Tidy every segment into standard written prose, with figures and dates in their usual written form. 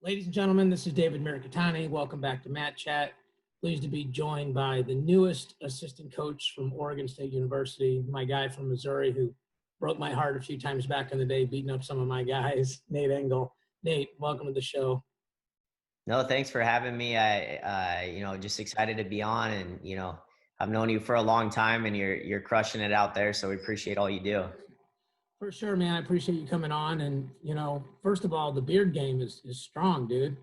Ladies and gentlemen, this is David Mirikitani. Welcome back to Matt Chat. Pleased to be joined by the newest assistant coach from Oregon State University, my guy from Missouri who broke my heart a few times back in the day, beating up some of my guys, Nate Engel. Nate, welcome to the show. No, thanks for having me. Just excited to be on, and I've known you for a long time, and you're crushing it out there. So we appreciate all you do. For sure, man. I appreciate you coming on. And first of all, the beard game is strong, dude.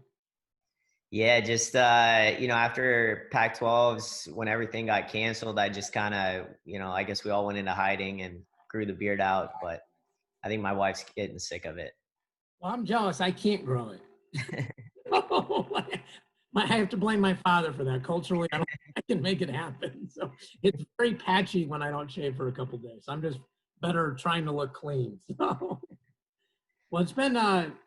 Yeah, just after Pac-12s, when everything got canceled, I just kind of, I guess we all went into hiding and grew the beard out. But I think my wife's getting sick of it. Well, I'm jealous. I can't grow it. I have to blame my father for that. Culturally, I can make it happen. So it's very patchy when I don't shave for a couple of days. I'm just better trying to look clean. So, well, it's been,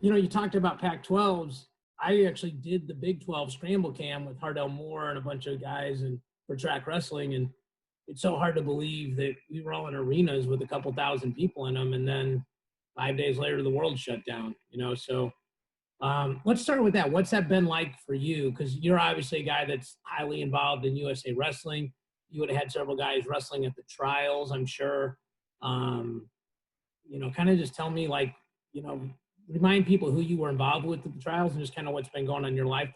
you talked about Pac-12s. I actually did the Big 12 Scramble Cam with Hardell Moore and a bunch of guys and for track wrestling. And it's so hard to believe that we were all in arenas with a couple thousand people in them. And then 5 days later, the world shut down, so let's start with that. What's that been like for you? Because you're obviously a guy that's highly involved in USA Wrestling. You would have had several guys wrestling at the trials, I'm sure. Kind of just tell me, remind people who you were involved with at the trials and just kind of what's been going on in your life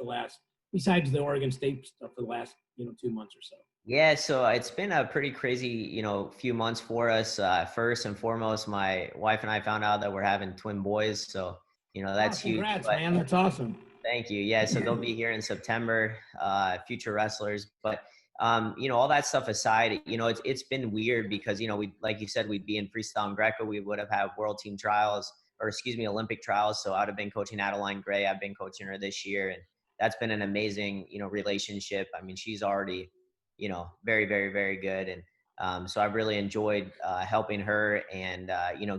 besides the Oregon State stuff for the last, 2 months or so. Yeah, so it's been a pretty crazy, few months for us. First and foremost, my wife and I found out that we're having twin boys. So, that's huge. Congrats, man. That's awesome. Thank you. Yeah, so they'll be here in September, future wrestlers. But, all that stuff aside, it's been weird because, we, like you said, we'd be in freestyle and Greco. We would have had world team trials, Olympic trials. So I would have been coaching Adeline Gray. I've been coaching her this year. And that's been an amazing, relationship. I mean, she's already, very, very, very good. And so I've really enjoyed helping her and,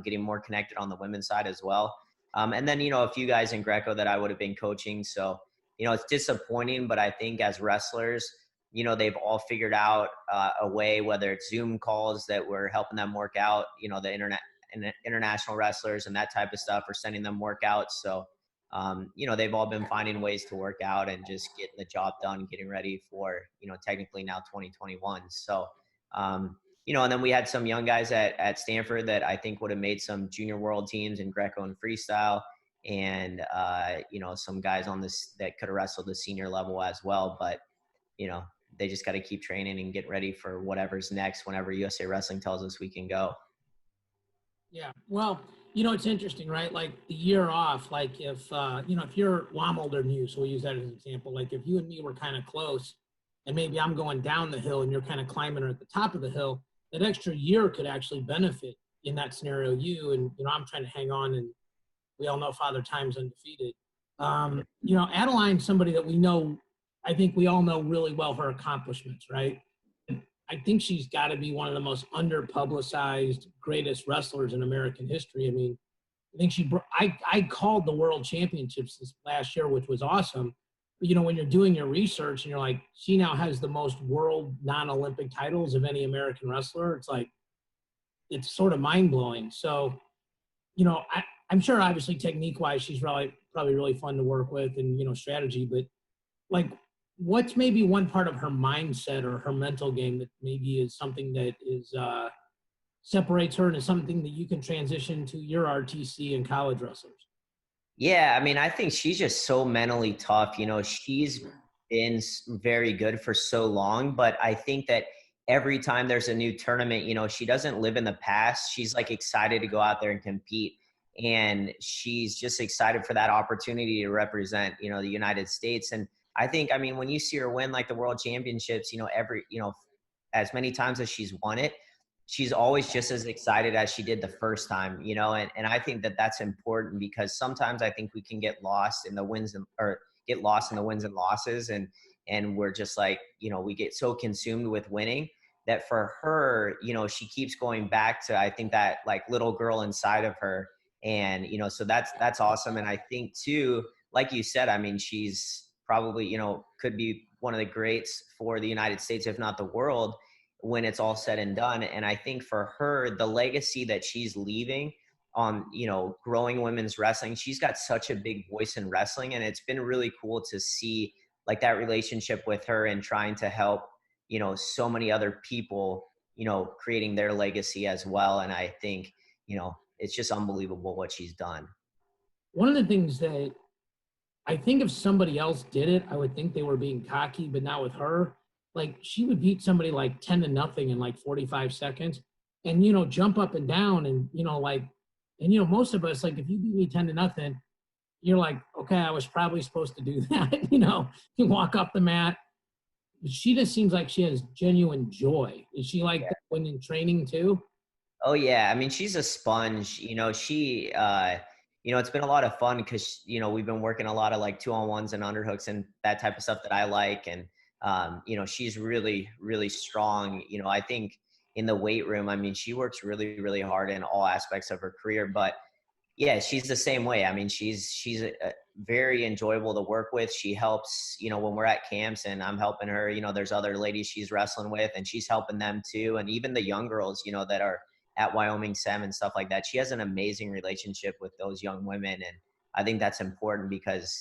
getting more connected on the women's side as well. And then, a few guys in Greco that I would have been coaching. So, it's disappointing, but I think as wrestlers, they've all figured out a way, whether it's Zoom calls that we're helping them work out, the international wrestlers and that type of stuff, or sending them workouts. So, they've all been finding ways to work out and just getting the job done, getting ready for, technically now 2021. So, and then we had some young guys at Stanford that I think would have made some junior world teams in Greco and freestyle, and, some guys on this that could have wrestled the senior level as well. But, they just got to keep training and get ready for whatever's next whenever USA Wrestling tells us we can go. Yeah. Well, it's interesting, right? Like the year off, like if you're, well, I'm older than you, so we'll use that as an example. Like if you and me were kind of close and maybe I'm going down the hill and you're kind of climbing at the top of the hill, that extra year could actually benefit in that scenario. I'm trying to hang on, and we all know Father Time's undefeated. Adeline's somebody that we know, I think we all know really well her accomplishments, right? I think she's got to be one of the most under-publicized, greatest wrestlers in American history. I mean, I think I called the World Championships this last year, which was awesome. But, when you're doing your research and you're like, she now has the most world non-Olympic titles of any American wrestler. It's like, it's sort of mind-blowing. So, I'm sure obviously technique-wise, she's probably really fun to work with and, strategy, but like, what's maybe one part of her mindset or her mental game that maybe is something that is separates her and is something that you can transition to your RTC and college wrestlers? Yeah, I mean, I think she's just so mentally tough. She's been very good for so long, but I think that every time there's a new tournament, she doesn't live in the past. She's like excited to go out there and compete. And she's just excited for that opportunity to represent, the United States. And I think, when you see her win like the World Championships, as many times as she's won it, she's always just as excited as she did the first time, and I think that that's important because sometimes I think we can get lost in the wins and losses. And we're just like, we get so consumed with winning that for her, she keeps going back to, I think, that like little girl inside of her. And, so that's awesome. And I think too, like you said, she's probably, could be one of the greats for the United States, if not the world, when it's all said and done. And I think for her, the legacy that she's leaving on, growing women's wrestling. She's got such a big voice in wrestling, and it's been really cool to see like that relationship with her and trying to help, so many other people, creating their legacy as well. And I think, it's just unbelievable what she's done. One of the things that I think if somebody else did it, I would think they were being cocky, but not with her. Like she would beat somebody like 10-0 in like 45 seconds and, jump up and down and, most of us, like if you beat me 10-0, you're like, okay, I was probably supposed to do that. You walk up the mat. But she just seems like she has genuine joy. Is she like that when in training too? Oh yeah, I mean she's a sponge. It's been a lot of fun because we've been working a lot of like 2-on-1s and underhooks and that type of stuff that I like. And she's really really strong. I think in the weight room, I mean she works really really hard in all aspects of her career. But yeah, she's the same way. I mean she's very enjoyable to work with. She helps when we're at camps and I'm helping her. There's other ladies she's wrestling with and she's helping them too. And even the young girls that are at Wyoming Sem and stuff like that. She has an amazing relationship with those young women. And I think that's important because,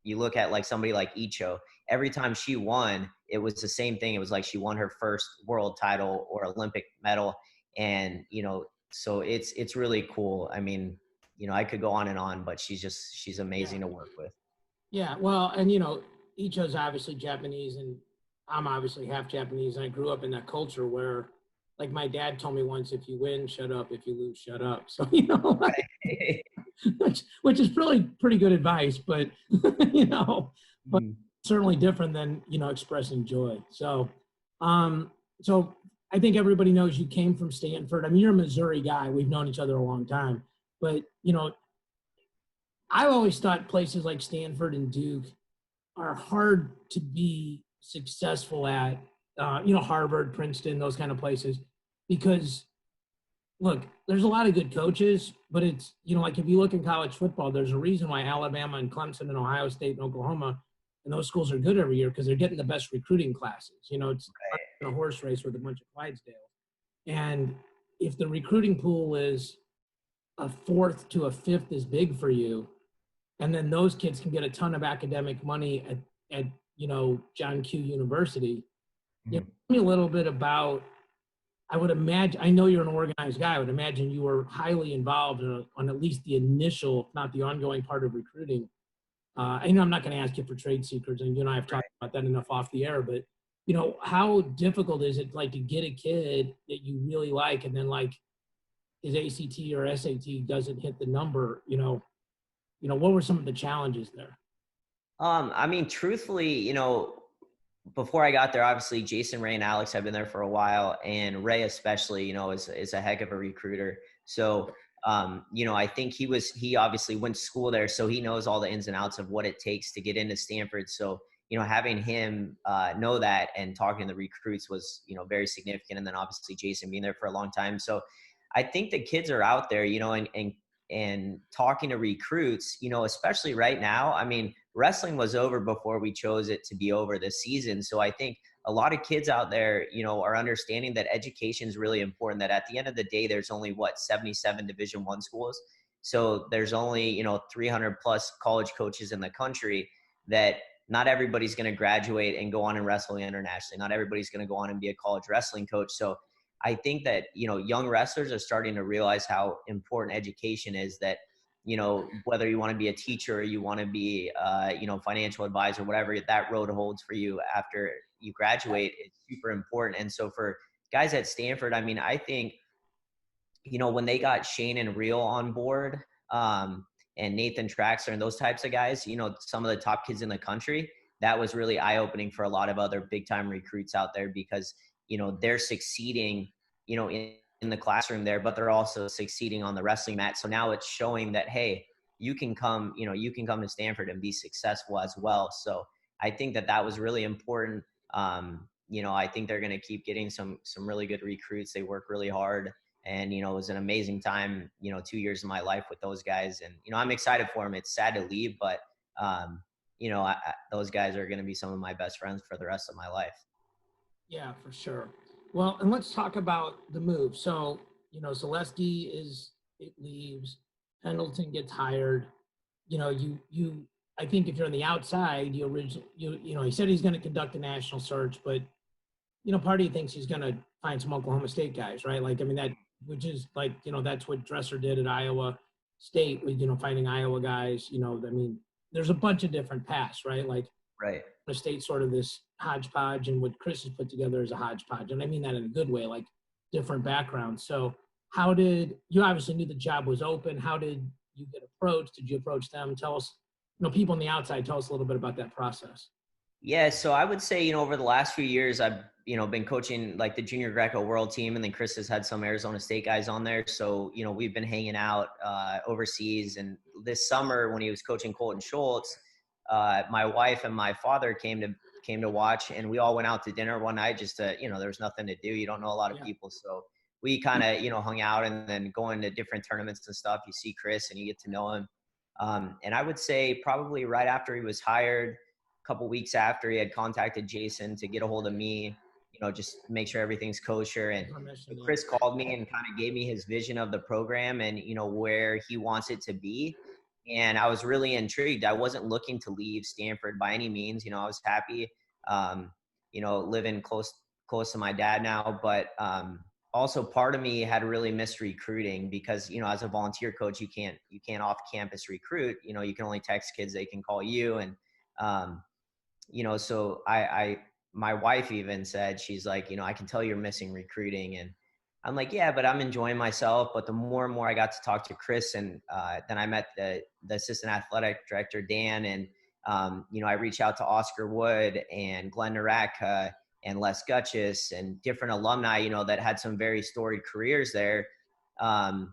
you look at like somebody like Icho, every time she won, it was the same thing. It was like she won her first world title or Olympic medal. And, so it's really cool. I mean, I could go on, but she's amazing to work with. Yeah, well, and Icho's obviously Japanese, and I'm obviously half Japanese, and I grew up in that culture where, like, my dad told me once, if you win, shut up. If you lose, shut up. So which is really pretty good advice, but but certainly different than expressing joy. So, so I think everybody knows you came from Stanford. I mean, you're a Missouri guy. We've known each other a long time, but I've always thought places like Stanford and Duke are hard to be successful at. Harvard, Princeton, those kind of places, because look, there's a lot of good coaches, but it's like if you look in college football, there's a reason why Alabama and Clemson and Ohio State and Oklahoma and those schools are good every year because they're getting the best recruiting classes. It's a horse race with a bunch of Clydesdales, and if the recruiting pool is a fourth to a fifth as big for you, and then those kids can get a ton of academic money at John Q University. Tell me a little bit about, I would imagine, I know you're an organized guy. I would imagine you were highly involved on at least the initial, if not the ongoing part of recruiting. I know I'm not going to ask you for trade secrets, and you and I have talked about that enough off the air, but how difficult is it like to get a kid that you really like and then like his ACT or SAT doesn't hit the number, what were some of the challenges there? I mean, truthfully, before I got there, obviously Jason, Ray, and Alex have been there for a while, and Ray especially, is a heck of a recruiter. So, I think he obviously went to school there, so he knows all the ins and outs of what it takes to get into Stanford. So, having him know that and talking to the recruits was, very significant. And then obviously Jason being there for a long time. So I think the kids are out there, and talking to recruits, especially right now. I mean, wrestling was over before we chose it to be over this season. So I think a lot of kids out there, are understanding that education is really important, that at the end of the day, there's only 77 Division I schools. So there's only, 300 plus college coaches in the country, that not everybody's going to graduate and go on and wrestle internationally. Not everybody's going to go on and be a college wrestling coach. So I think that, young wrestlers are starting to realize how important education is, that, whether you want to be a teacher or you want to be, financial advisor, whatever that road holds for you after you graduate, is super important. And so for guys at Stanford, I mean, I think, when they got Shane and Real on board, and Nathan Traxler and those types of guys, some of the top kids in the country, that was really eye-opening for a lot of other big-time recruits out there, because, they're succeeding, in the classroom there, but they're also succeeding on the wrestling mat. So now it's showing that, hey, you can come to Stanford and be successful as well. So I think that was really important. I think they're going to keep getting some really good recruits. They work really hard. And, it was an amazing time, 2 years of my life with those guys. And, I'm excited for them. It's sad to leave, but, those guys are going to be some of my best friends for the rest of my life. Yeah, for sure. Well, and let's talk about the move. So, Zaleski is it leaves, Pendleton gets hired. You know, I think if you're on the outside, he said he's going to conduct a national search, but part of you thinks he's going to find some Oklahoma State guys, right? Like, I mean, which is like, that's what Dresser did at Iowa State with, finding Iowa guys, I mean, there's a bunch of different paths, right? Like, right. The State sort of this hodgepodge, and what Chris has put together is a hodgepodge. And I mean that in a good way, like different backgrounds. So you obviously knew the job was open. How did you get approached? Did you approach them? Tell us, people on the outside, tell us a little bit about that process. Yeah, so I would say, over the last few years, I've, been coaching like the junior Greco world team, and then Chris has had some Arizona State guys on there. So, we've been hanging out overseas. And this summer when he was coaching Colton Schultz, my wife and my father came to watch, and we all went out to dinner one night just to, there was nothing to do. You don't know a lot of people. So we kind of, hung out, and then going to different tournaments and stuff. You see Chris and you get to know him. And I would say probably right after he was hired, couple weeks after, he had contacted Jason to get a hold of me, just make sure everything's kosher. And Chris called me and kind of gave me his vision of the program and, where he wants it to be. And I was really intrigued. I wasn't looking to leave Stanford by any means. I was happy, living close to my dad now. But also part of me had really missed recruiting because, as a volunteer coach, you can't off campus recruit. You can only text kids, they can call you. And, so my wife even said, she's like, I can tell you're missing recruiting. And I'm like, yeah, but I'm enjoying myself. But the more and more I got to talk to Chris, and then I met the assistant athletic director, Dan. And, I reached out to Oscar Wood and Glenn Naraka and Les Gutchis and different alumni, that had some very storied careers there. And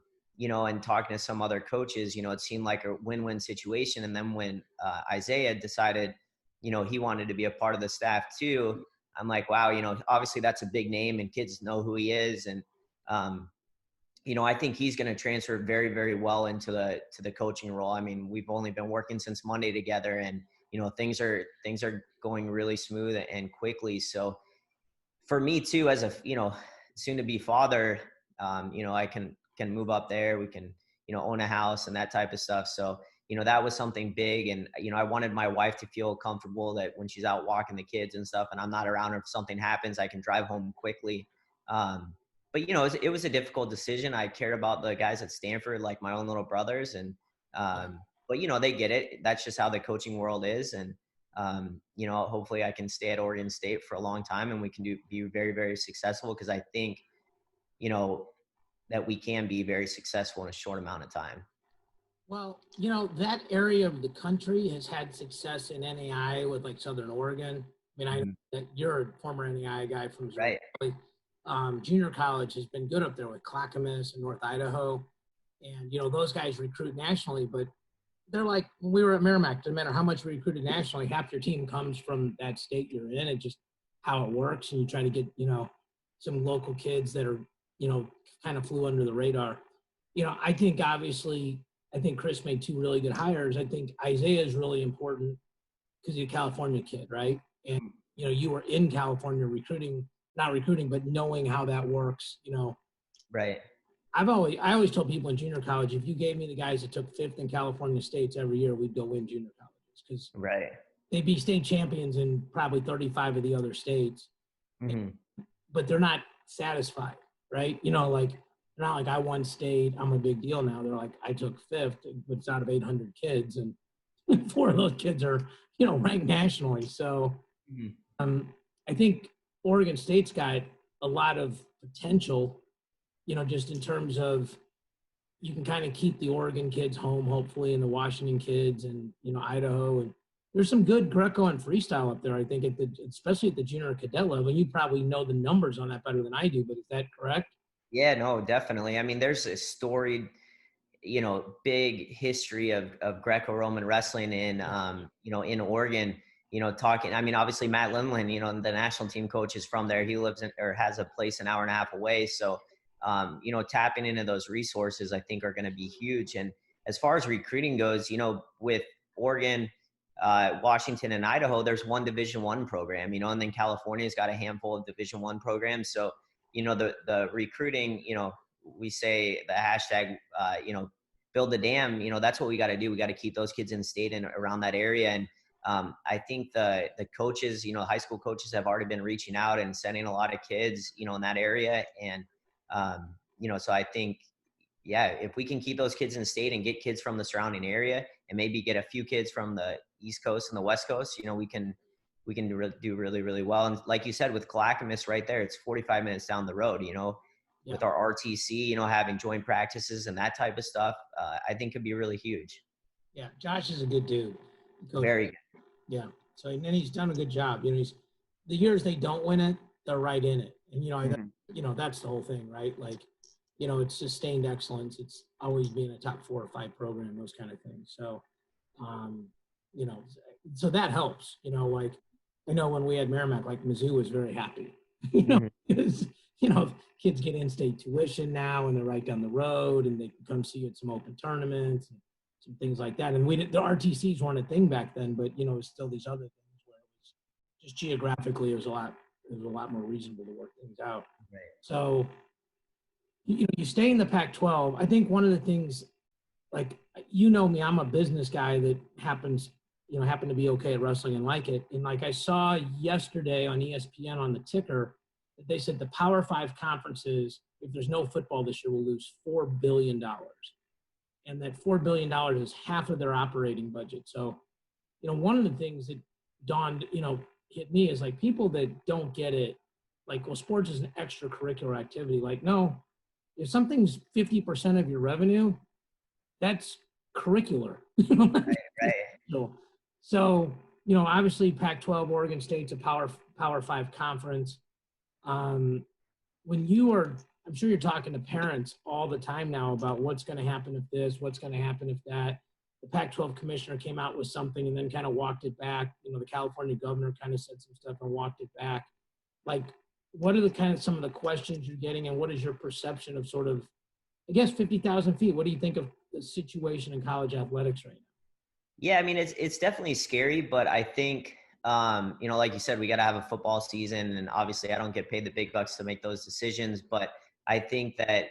talking to some other coaches, it seemed like a win-win situation. And then when Isaiah decided, he wanted to be a part of the staff too, I'm like, wow, obviously that's a big name and kids know who he is. And, I think he's going to transfer very, very well into the coaching role. I mean, we've only been working since Monday together, and, things are going really smooth and quickly. So for me too, as a, soon to be father, I can move up there. We can, own a house and that type of stuff. So, that was something big. And, I wanted my wife to feel comfortable that when she's out walking the kids and stuff and I'm not around, or if something happens, I can drive home quickly. But, it was a difficult decision. I cared about the guys at Stanford like my own little brothers. And, but, they get it. That's just how the coaching world is. And, hopefully I can stay at Oregon State for a long time and we can be very, very successful, because I think, that we can be very successful in a short amount of time. Well, that area of the country has had success in NAI with like Southern Oregon. I mean, I know that you're a former NAI guy from right. Junior college has been good up there with Clackamas and North Idaho. And, those guys recruit nationally, but they're like, when we were at Merrimack, no matter how much we recruited nationally, half your team comes from that state you're in. It's just how it works. And you try to get, some local kids that are, kind of flew under the radar. I think Chris made two really good hires. I think Isaiah is really important because he's a California kid, right? And, you were in California not recruiting, but knowing how that works, Right. I always tell people in junior college, if you gave me the guys that took fifth in California states every year, we'd go win junior colleges, because right. they'd be state champions in probably 35 of the other states, but they're not satisfied, right? They're not like, I won state, I'm a big deal now. They're like, I took fifth, but it's out of 800 kids, and 4 of those kids are, ranked nationally. So I think Oregon State's got a lot of potential, just in terms of you can kind of keep the Oregon kids home, hopefully, and the Washington kids and, Idaho. And there's some good Greco and freestyle up there, I think, especially at the junior cadet level. You probably know the numbers on that better than I do, but is that correct? Yeah, no, definitely. I mean, there's a storied, big history of Greco-Roman wrestling in, in Oregon, talking, I mean, obviously Matt Limlin, the national team coach is from there. He lives in, or has a place an hour and a half away. So, tapping into those resources, I think, are going to be huge. And as far as recruiting goes, with Oregon, Washington and Idaho, there's one Division I program, and then California's got a handful of Division I programs. So, the recruiting, we say the hashtag, build the dam, that's what we got to do. We got to keep those kids in state and around that area. And I think the coaches, high school coaches have already been reaching out and sending a lot of kids, in that area. And, so I think, yeah, if we can keep those kids in state and get kids from the surrounding area and maybe get a few kids from the East Coast and the West Coast, we can do really, really well. And like you said, with Clackamas right there, it's 45 minutes down the road, with our RTC, having joint practices and that type of stuff, I think could be really huge. Yeah. Josh is a good dude. Very good. Yeah. So, and he's done a good job. The years they don't win it, they're right in it. And, that's the whole thing, right? Like, it's sustained excellence. It's always being a top 4 or 5 program, those kind of things. So, so that helps, like, I know when we had Merrimack, like Mizzou was very happy, because, kids get in-state tuition now and they're right down the road and they can come see you at some open tournaments and some things like that. And the RTCs weren't a thing back then, but, it was still these other things where it was just geographically, it was a lot more reasonable to work things out. Right. So, you stay in the Pac-12. I think one of the things, like, me, I'm a business guy that happened to be okay at wrestling and like it. And like I saw yesterday on ESPN on the ticker, that they said the Power 5 conferences, if there's no football this year, will lose $4 billion. And that $4 billion is half of their operating budget. So, one of the things that dawned, hit me is like people that don't get it, like, well, sports is an extracurricular activity. Like, no, if something's 50% of your revenue, that's curricular. Right. So, obviously Pac-12, Oregon State's a Power 5 conference. I'm sure you're talking to parents all the time now about what's going to happen if this, what's going to happen if that. The Pac-12 commissioner came out with something and then kind of walked it back. The California governor kind of said some stuff and walked it back. Like, what are some of the questions you're getting, and what is your perception of sort of, I guess, 50,000 feet? What do you think of the situation in college athletics right now? Yeah, I mean, it's definitely scary, but I think, like you said, we got to have a football season, and obviously I don't get paid the big bucks to make those decisions, but I think that,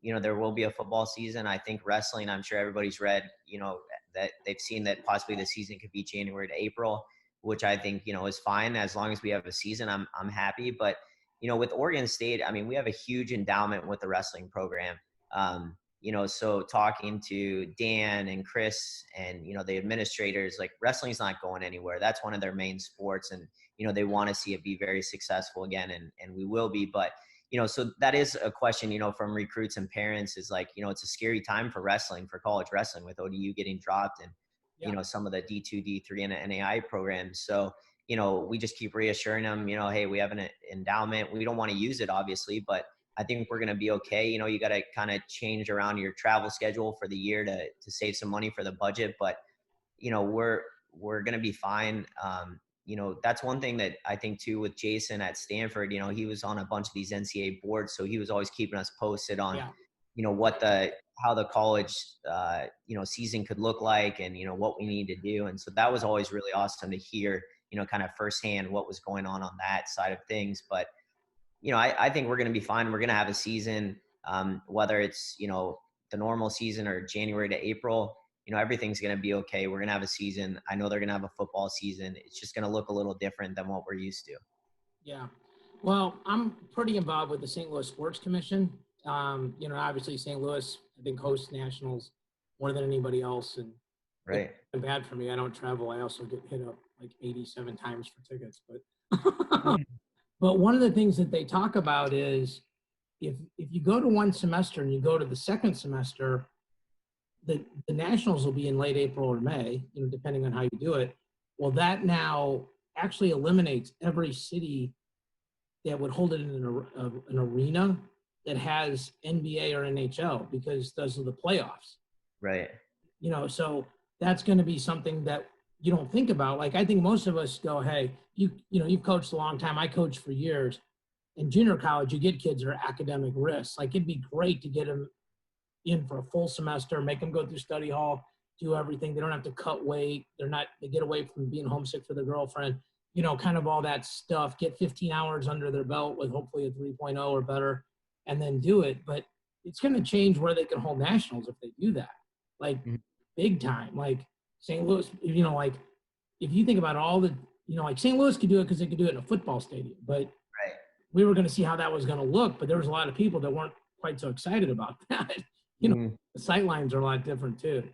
there will be a football season. I think wrestling, I'm sure everybody's read, that they've seen that possibly the season could be January to April, which I think, is fine. As long as we have a season, I'm happy. But, with Oregon State, I mean, we have a huge endowment with the wrestling program. So talking to Dan and Chris and, the administrators, like, wrestling's not going anywhere. That's one of their main sports. And, they want to see it be very successful again. And we will be. But, so that is a question, from recruits and parents is like, it's a scary time for wrestling, for college wrestling, with ODU getting dropped and, some of the D2, D3 and NAI programs. So, we just keep reassuring them, hey, we have an endowment. We don't want to use it, obviously, but I think we're going to be okay. You got to kind of change around your travel schedule for the year to save some money for the budget. But, we're going to be fine. That's one thing that I think too with Jason at Stanford, he was on a bunch of these NCAA boards. So he was always keeping us posted on, how the college, season could look like and, what we need to do. And so that was always really awesome to hear, kind of firsthand what was going on that side of things. But, I think we're going to be fine. We're going to have a season, whether it's, the normal season or January to April, everything's going to be okay. We're going to have a season. I know they're going to have a football season. It's just going to look a little different than what we're used to. Yeah. Well, I'm pretty involved with the St. Louis Sports Commission. Obviously St. Louis, I think, hosts nationals more than anybody else. And right. It's bad for me. I don't travel. I also get hit up like 87 times for tickets. But but one of the things that they talk about is if you go to one semester and you go to the second semester, the nationals will be in late April or May, depending on how you do it. Well, that now actually eliminates every city that would hold it in an arena that has NBA or NHL, because those are the playoffs. Right. So that's going to be something that you don't think about. Like, I think most of us go, hey, you've coached a long time. I coached for years. In junior college, you get kids that are academic risks. Like, it'd be great to get them in for a full semester, make them go through study hall, do everything. They don't have to cut weight. They get away from being homesick for their girlfriend, kind of all that stuff, get 15 hours under their belt with hopefully a 3.0 or better, and then do it. But it's going to change where they can hold nationals if they do that, like Mhm. big time. Like St. Louis, like if you think about all the, like St. Louis could do it because they could do it in a football stadium, but Right. we were going to see how that was going to look. But there was a lot of people that weren't quite so excited about that. Mhm. The sight lines are a lot different too.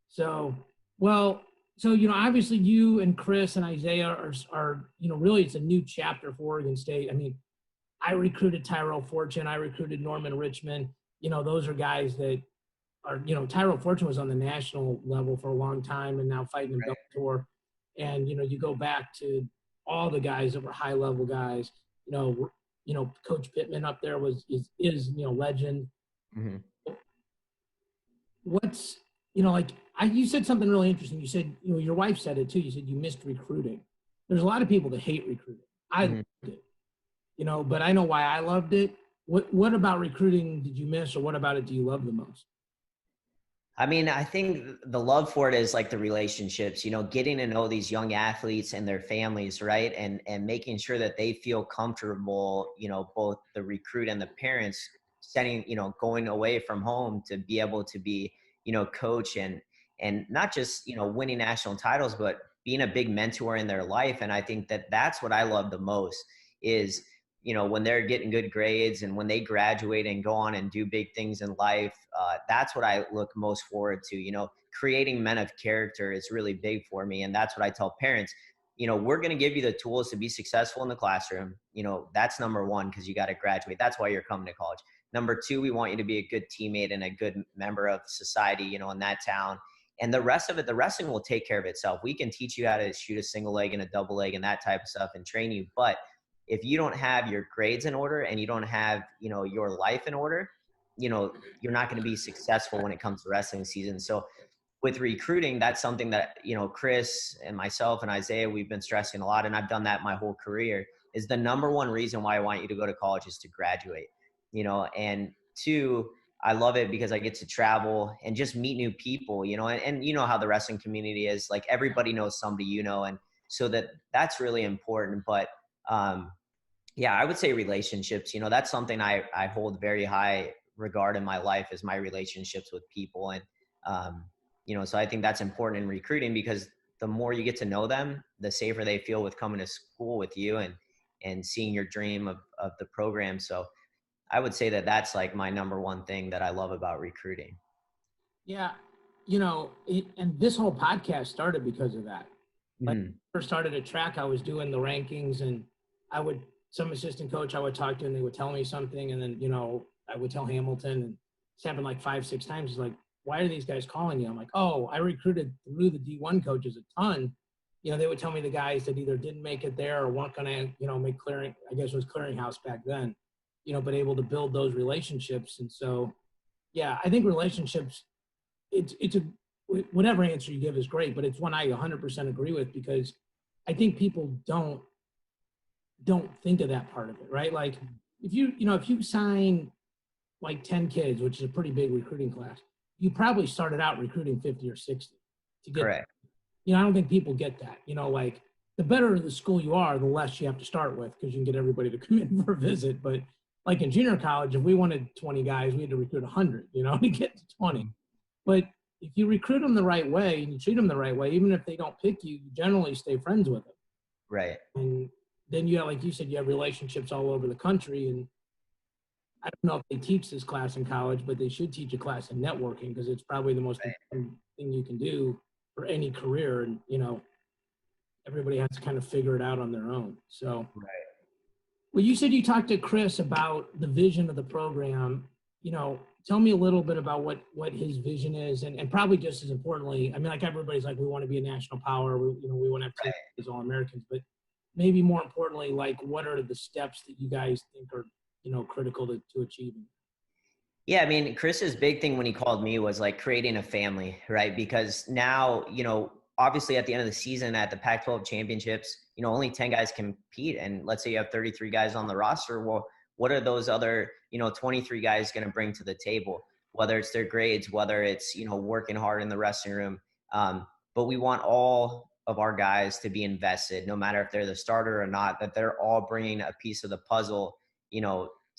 So, well, so obviously you and Chris and Isaiah are really it's a new chapter for Oregon State. I mean, I recruited Tyrell Fortune, I recruited Norman Richmond. Those are guys that are, Tyrell Fortune was on the national level for a long time and now fighting in Bellator. And you go back to all the guys that were high level guys. Coach Pittman up there is legend. Mm-hmm. What's you said something really interesting. You said your wife said it too. You said you missed recruiting. There's a lot of people that hate recruiting. I loved it, but I know why I loved it. What about recruiting did you miss, or what about it do you love the most? I mean, I think the love for it is like the relationships, getting to know these young athletes and their families, right? And making sure that they feel comfortable, both the recruit and the parents setting, going away from home to be able to be, coach and not just, winning national titles, but being a big mentor in their life. And I think that that's what I love the most is, when they're getting good grades and when they graduate and go on and do big things in life, that's what I look most forward to. Creating men of character is really big for me. And that's what I tell parents, we're going to give you the tools to be successful in the classroom. That's number one, because you got to graduate. That's why you're coming to college. Number two, we want you to be a good teammate and a good member of society, in that town. And the rest of it, the wrestling will take care of itself. We can teach you how to shoot a single leg and a double leg and that type of stuff and train you. But if you don't have your grades in order and you don't have, your life in order, you're not going to be successful when it comes to wrestling season. So with recruiting, that's something that, Chris and myself and Isaiah, we've been stressing a lot. And I've done that my whole career is the number one reason why I want you to go to college is to graduate, and two, I love it because I get to travel and just meet new people, and you know how the wrestling community is, like everybody knows somebody, and so that's really important. But, yeah, I would say relationships, that's something I hold very high regard in my life is my relationships with people. And, so I think that's important in recruiting because the more you get to know them, the safer they feel with coming to school with you and seeing your dream of the program. So I would say that that's like my number one thing that I love about recruiting. Yeah. And this whole podcast started because of that. Like when I first started at track, I was doing the rankings and some assistant coach I would talk to and they would tell me something. And then, I would tell Hamilton, and it's happened like 5-6 times. He's like, why are these guys calling you? I'm like, oh, I recruited through the D1 coaches a ton. They would tell me the guys that either didn't make it there or weren't going to, make clearing, I guess it was clearinghouse back then, but able to build those relationships. And so, yeah, I think relationships, it's a, whatever answer you give is great, but it's one I 100% agree with because I think people don't think of that part of it, right? Like if you sign like 10 kids, which is a pretty big recruiting class, you probably started out recruiting 50 or 60 to get, Correct. I don't think people get that, like the better the school you are, the less you have to start with because you can get everybody to come in for a visit. But like in junior college, if we wanted 20 guys, we had to recruit 100, to get to 20. But if you recruit them the right way and you treat them the right way, even if they don't pick you, you generally stay friends with them. Right. And then you have, like you said, you have relationships all over the country. And I don't know if they teach this class in college, but they should teach a class in networking because it's probably the most important thing you can do for any career. And, everybody has to kind of figure it out on their own. So, well, you said you talked to Chris about the vision of the program. Tell me a little bit about what his vision is, and probably just as importantly, I mean, like everybody's like, we want to be a national power, we want to have teams all Americans, but maybe more importantly, like what are the steps that you guys think are, critical to achieving? Yeah, I mean, Chris's big thing when he called me was like creating a family, right? Because now, obviously at the end of the season at the Pac-12 championships, only 10 guys compete. And let's say you have 33 guys on the roster. Well, what are those other, 23 guys going to bring to the table? Whether it's their grades, whether it's, working hard in the wrestling room. But we want all of our guys to be invested, no matter if they're the starter or not, that they're all bringing a piece of the puzzle,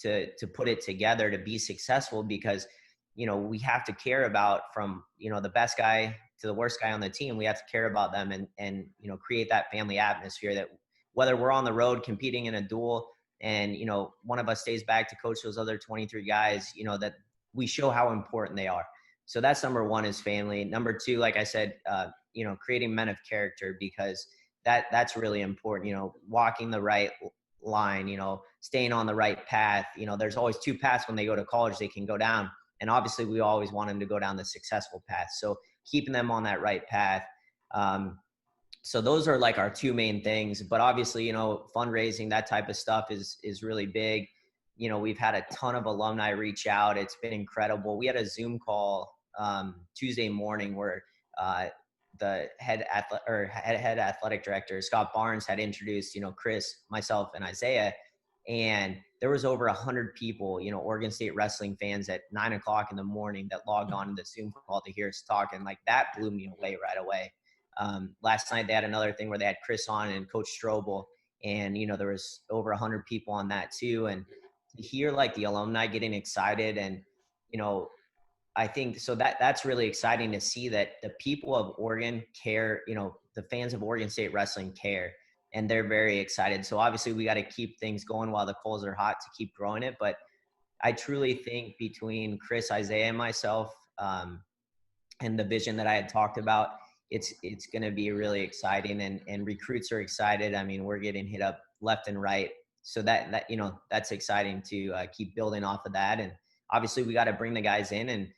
to put it together to be successful, because, you know, we have to care about, from, you know, the best guy to the worst guy on the team, we have to care about them and, you know, create that family atmosphere that whether we're on the road competing in a duel and, you know, one of us stays back to coach those other 23 guys, you know, that we show how important they are. So that's number one, is family. Number two, like I said, you know, creating men of character, because that's really important, you know, walking the right line, you know, staying on the right path. You know, there's always two paths when they go to college they can go down. And obviously we always want them to go down the successful path. So keeping them on that right path. So those are like our two main things, but obviously, you know, fundraising, that type of stuff is really big. You know, we've had a ton of alumni reach out. It's been incredible. We had a Zoom call Tuesday morning where the head athletic director, Scott Barnes, had introduced, you know, Chris, myself, and Isaiah. And there was over 100 people, you know, Oregon State wrestling fans at 9 o'clock in the morning that logged on to the Zoom call to hear us talk. And like, that blew me away right away. Last night they had another thing where they had Chris on and Coach Strobel, and, you know, there was over 100 people on that too. And to hear like the alumni getting excited, and, you know, I think so that's really exciting to see that the people of Oregon care, you know, the fans of Oregon State wrestling care, and they're very excited. So obviously we got to keep things going while the coals are hot to keep growing it. But I truly think between Chris, Isaiah, and myself, and the vision that I had talked about, it's going to be really exciting, and recruits are excited. I mean, we're getting hit up left and right. So that, you know, that's exciting to keep building off of that. And obviously we got to bring the guys in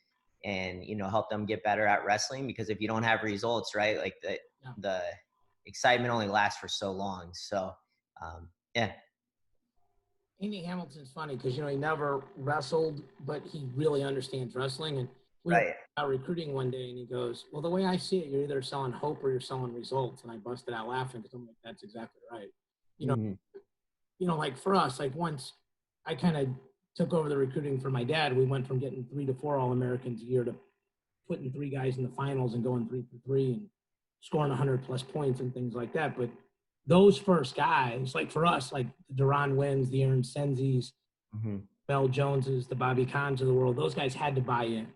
and, you know, help them get better at wrestling, because if you don't have results, right, like the excitement only lasts for so long. So, yeah. Andy Hamilton's funny because, you know, he never wrestled, but he really understands wrestling. And we Right. were out recruiting one day, and he goes, well, the way I see it, you're either selling hope or you're selling results. And I busted out laughing because I'm like, that's exactly right. You know, you know, like for us, like once I kind of took over the recruiting for my dad, we went from getting 3 to 4 All-Americans a year to putting 3 guys in the finals and going 3 for 3 and scoring 100 plus points and things like that. But those first guys, like for us, like the Duran Wins, the Aaron Senzis, Mel Joneses, the Bobby Kahns of the world, those guys had to buy in.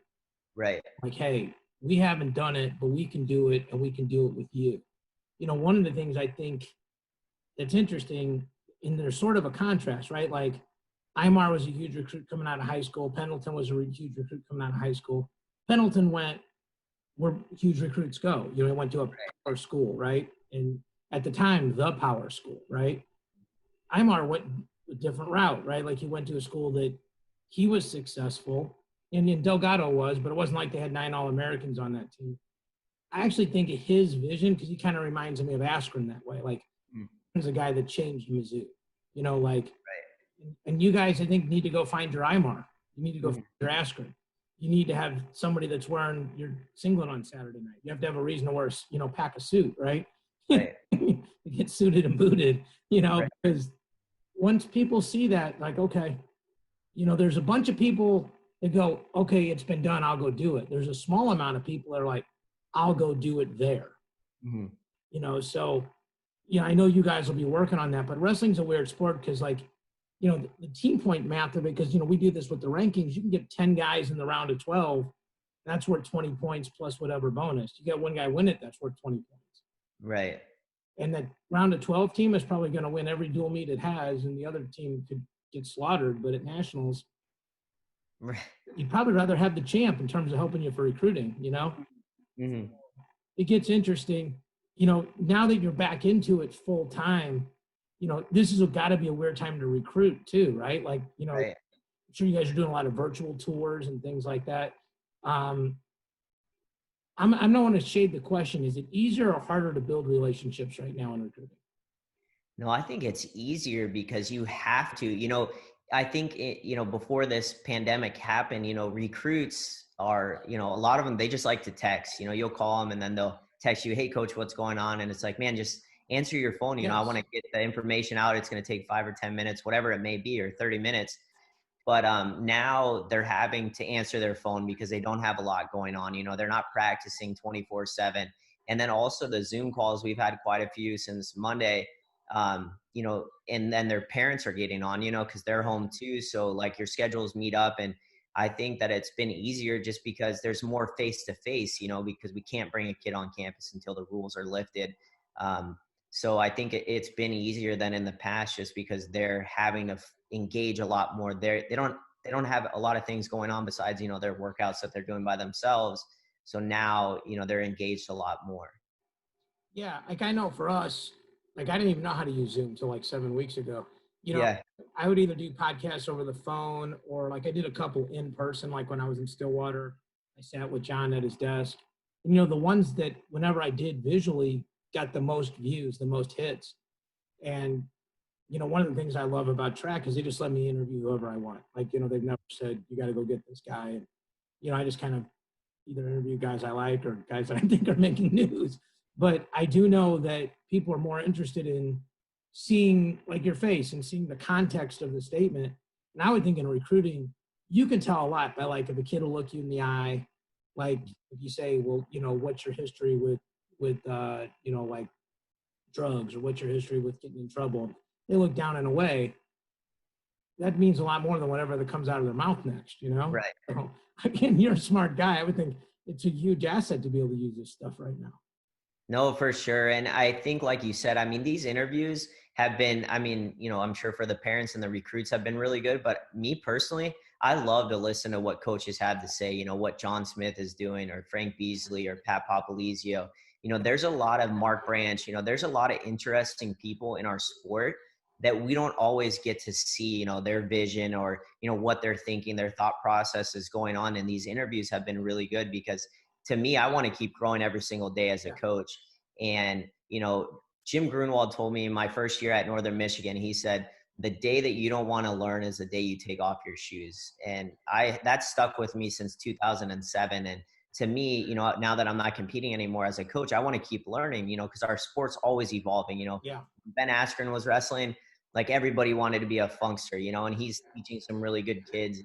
Right. Like, hey, we haven't done it, but we can do it, and we can do it with you. You know, one of the things I think that's interesting, and there's sort of a contrast, right? Like Aymar was a huge recruit coming out of high school. Pendleton was a huge recruit coming out of high school. Pendleton went where huge recruits go. You know, he went to a power school, right? And at the time, the power school, right? Aymar went a different route, right? Like he went to a school that he was successful, and Delgado was, but it wasn't like they had 9 All-Americans on that team. I actually think of his vision, because he kind of reminds me of Askren that way. Like, he's a guy that changed Mizzou, you know, like, and you guys, I think, need to go find your Aymar. You need to go find your Askren. You need to have somebody that's wearing your singlet on Saturday night. You have to have a reason to wear, you know, pack a suit, right? Get suited and booted, you know, because once people see that, like, okay, you know, there's a bunch of people that go, okay, it's been done, I'll go do it. There's a small amount of people that are like, I'll go do it there. You know, so, you know, I know you guys will be working on that, but wrestling's a weird sport because, like, you know, the team point math of it, because, you know, we do this with the rankings. You can get 10 guys in the round of 12. That's worth 20 points plus whatever bonus. You get one guy win it, that's worth 20 points. Right. And that round of 12 team is probably going to win every dual meet it has, and the other team could get slaughtered. But at nationals, you'd probably rather have the champ in terms of helping you for recruiting, you know? It gets interesting. You know, now that you're back into it full time, you know, this has got to be a weird time to recruit too, right? Like, you know, I'm sure you guys are doing a lot of virtual tours and things like that. I'm not want to shade the question. Is it easier or harder to build relationships right now in recruiting? No, I think it's easier because you have to, you know, I think, you know, before this pandemic happened, you know, recruits are, you know, a lot of them, they just like to text, you know, you'll call them and then they'll text you, hey coach, what's going on? And it's like, man, just answer your phone. You know, I want to get the information out. It's going to take 5 or 10 minutes, whatever it may be, or 30 minutes. But now they're having to answer their phone because they don't have a lot going on. You know, they're not practicing 24/7. And then also the Zoom calls, we've had quite a few since Monday. you know, and then their parents are getting on, you know, because they're home too. So like your schedules meet up. And I think that it's been easier just because there's more face to face, you know, because we can't bring a kid on campus until the rules are lifted. So I think it's been easier than in the past just because they're having to engage a lot more. They don't have a lot of things going on besides, you know, their workouts that they're doing by themselves. So now, you know, they're engaged a lot more. Yeah, like I know for us, like I didn't even know how to use Zoom till like 7 weeks ago. You know, Yeah. I would either do podcasts over the phone or like I did a couple in person, like when I was in Stillwater, I sat with John at his desk. And, you know, the ones that whenever I did visually got the most views, the most hits. And, you know, one of the things I love about Track is they just let me interview whoever I want. Like, you know, they've never said, you got to go get this guy. And, you know, I just kind of either interview guys I like or guys that I think are making news. But I do know that people are more interested in seeing like your face and seeing the context of the statement. And I would think in recruiting, you can tell a lot by like if a kid will look you in the eye, like if you say, well, you know, what's your history with you know, like drugs or what's your history with getting in trouble? They look down and away. That means a lot more than whatever that comes out of their mouth next, you know? Right. So, again, you're a smart guy. I would think it's a huge asset to be able to use this stuff right now. No, for sure. And I think, like you said, I mean, these interviews have been, I mean, you know, I'm sure for the parents and the recruits have been really good. But me personally, I love to listen to what coaches have to say, you know, what John Smith is doing or Frank Beasley or Pat Popolizio. You know, there's a lot of Mark Branch, you know, there's a lot of interesting people in our sport that we don't always get to see, you know, their vision or, you know, what they're thinking, their thought process is going on. And these interviews have been really good because to me, I want to keep growing every single day as a coach. And, you know, Jim Grunwald told me in my first year at Northern Michigan, he said, the day that you don't want to learn is the day you take off your shoes. And that stuck with me since 2007. And to me, you know, now that I'm not competing anymore as a coach, I want to keep learning, you know, because our sport's always evolving. You know, Yeah. Ben Askren was wrestling, like everybody wanted to be a funkster, you know, and he's teaching some really good kids.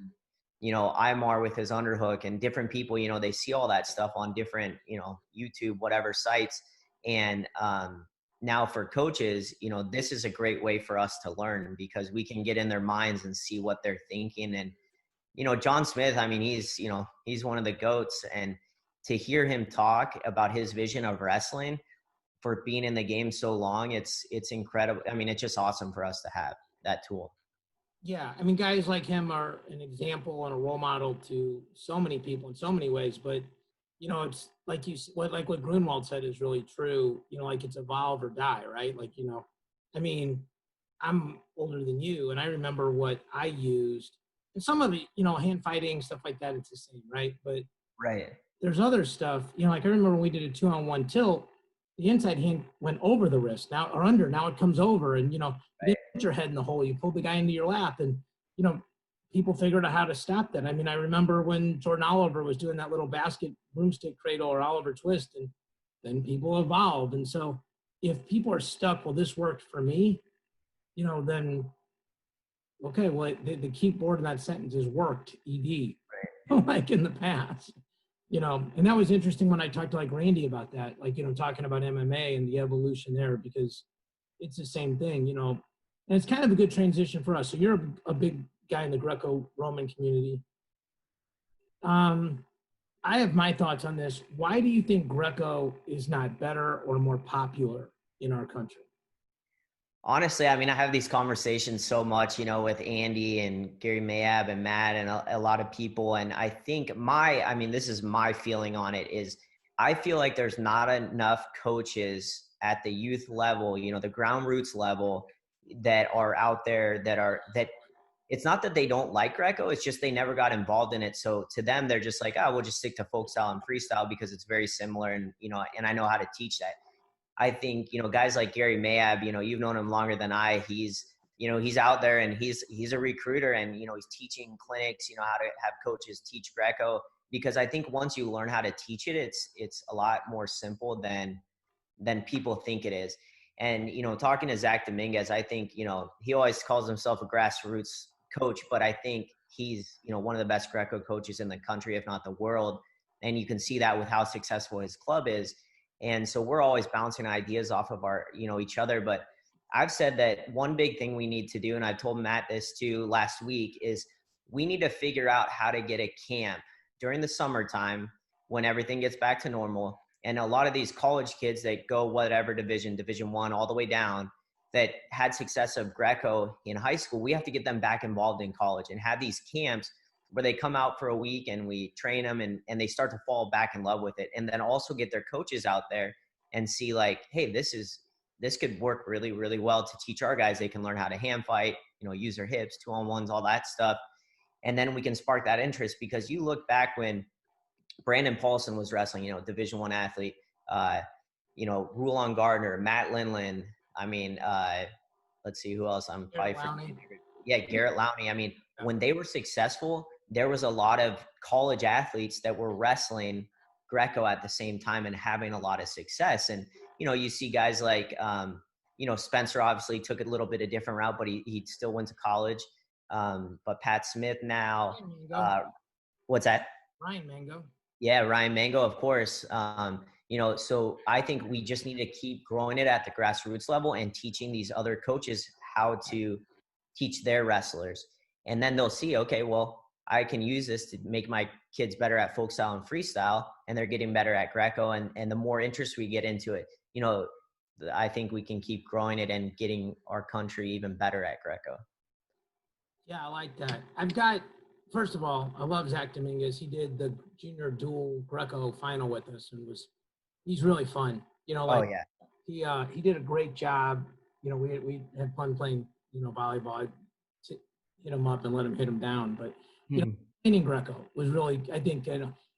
You know, Imar with his underhook and different people, you know, they see all that stuff on different, you know, YouTube, whatever sites. And now for coaches, you know, this is a great way for us to learn because we can get in their minds and see what they're thinking. And, you know, John Smith, I mean, you know, he's one of the GOATs. And to hear him talk about his vision of wrestling for being in the game so long, it's incredible. I mean, it's just awesome for us to have that tool. Yeah. I mean, guys like him are an example and a role model to so many people in so many ways. But, you know, it's like what Grunwald said is really true. You know, like it's evolve or die, right? Like, you know, I mean, I'm older than you, and I remember what I used. And some of the, you know, hand fighting, stuff like that, it's the same, right? But Right. there's other stuff, you know, like I remember when we did a 2-on-1 tilt, the inside hand went over the wrist now or under. Now it comes over, and you know, you didn't put your head in the hole. You pulled the guy into your lap, and you know, people figured out how to stop that. I mean, I remember when Jordan Oliver was doing that little basket broomstick cradle or Oliver twist, and then people evolved. And so, if people are stuck, well, this worked for me, you know, then okay, well, the keyboard in that sentence is worked, ed, like in the past. You know, and that was interesting when I talked to like Randy about that, like, you know, talking about MMA and the evolution there, because it's the same thing, you know, and it's kind of a good transition for us. So you're a big guy in the Greco-Roman community. I have my thoughts on this. Why do you think Greco is not better or more popular in our country? Honestly, I mean, I have these conversations so much, you know, with Andy and Gary Mayab and Matt and a lot of people. And I think I mean, this is my feeling on it is I feel like there's not enough coaches at the youth level, you know, the ground roots level that are out there that it's not that they don't like Greco. It's just they never got involved in it. So to them, they're just like, oh, we'll just stick to folk style and freestyle because it's very similar. And, you know, and I know how to teach that. I think, you know, guys like Gary Mayab, you know, you've known him longer than I. He's, you know, he's out there and he's a recruiter and, you know, he's teaching clinics, you know, how to have coaches teach Greco, because I think once you learn how to teach it, it's a lot more simple than people think it is. And, you know, talking to Zach Dominguez, I think, you know, he always calls himself a grassroots coach, but I think he's, you know, one of the best Greco coaches in the country, if not the world. And you can see that with how successful his club is. And so we're always bouncing ideas off of our, you know, each other. But I've said that one big thing we need to do, and I told Matt this too last week, is we need to figure out how to get a camp during the summertime when everything gets back to normal. And a lot of these college kids that go whatever division 1 all the way down, that had success of Greco in high school, we have to get them back involved in college and have these camps where they come out for a week and we train them and they start to fall back in love with it. And then also get their coaches out there and see like, hey, this could work really, really well to teach our guys. They can learn how to hand fight, use their hips, 2-on-1s, all that stuff. And then we can spark that interest, because you look back when Brandon Paulson was wrestling, Division I athlete, Rulon Gardner, Matt Linlin. I mean, let's see who else I'm probably forgetting. Yeah, Garrett Lowney. I mean, when they were successful, there was a lot of college athletes that were wrestling Greco at the same time and having a lot of success. And, you see guys like, Spencer obviously took a little bit of different route, but he still went to college. But Pat Smith now, what's that? Ryan Mango. Yeah, Ryan Mango, of course. So I think we just need to keep growing it at the grassroots level and teaching these other coaches how to teach their wrestlers. And then they'll see, okay, well, I can use this to make my kids better at folk style and freestyle, and they're getting better at Greco. And the more interest we get into it, I think we can keep growing it and getting our country even better at Greco. Yeah, I like that. First of all, I love Zach Dominguez. He did the junior dual Greco final with us, and he's really fun. Oh yeah. He did a great job. We had fun playing, volleyball. I'd hit him up and let him hit him down. But training Greco was really, I think,